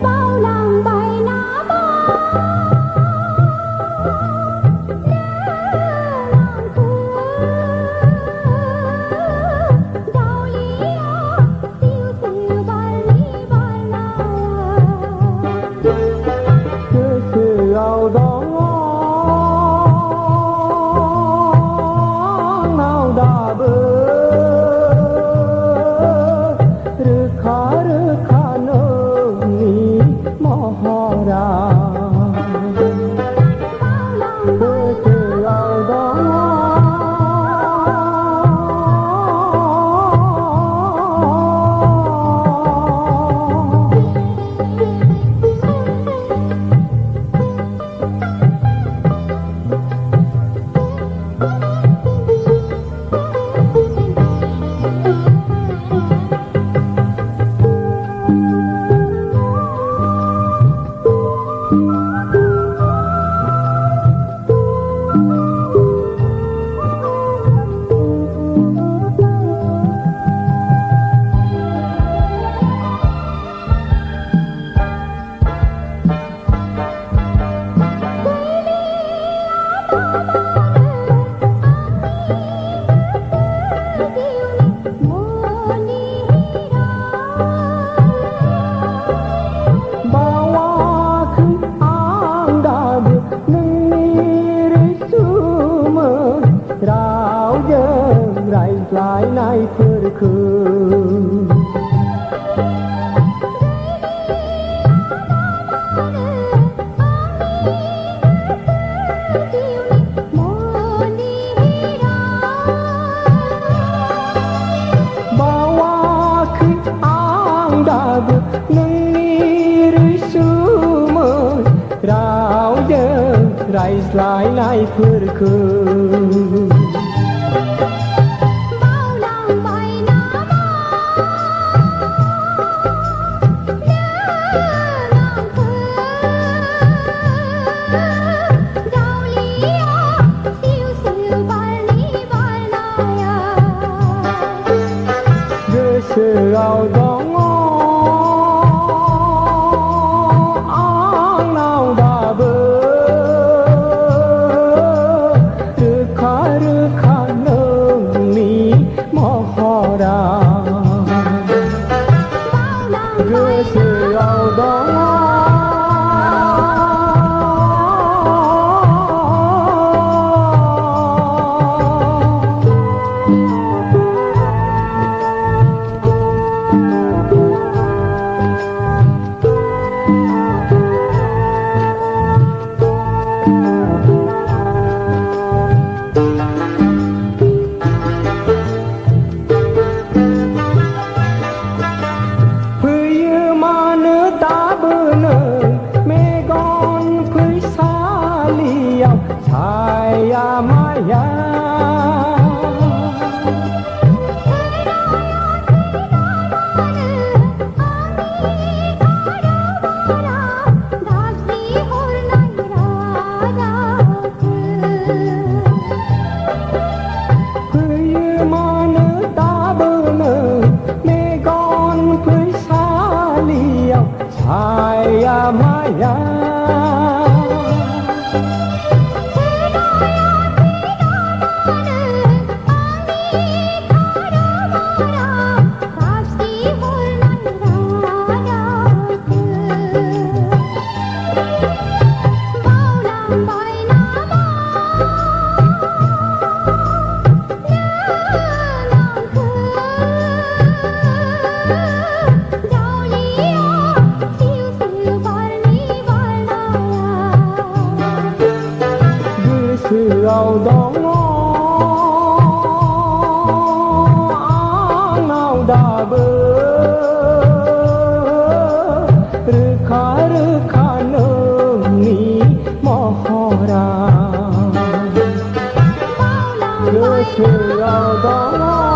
bao làng bài ná ba làng khứa đào lý tiêu tiêu ba lý ba la cứ sự ao đó nào đã bơ lại nay phơi khơi bawa khi ang đã bước nâng ni rơi xuống mơ rào giờ rai lại nay phơi khơi sự ao đó ang nào đã bơ rư khá nâng mi mò ho ra sự ao đó saya maya Phơi mana ta bener megon phơi saliau saya maya sự ao đó ang nào đã bơ rư khá nâng ni mò ho ra sự ao đó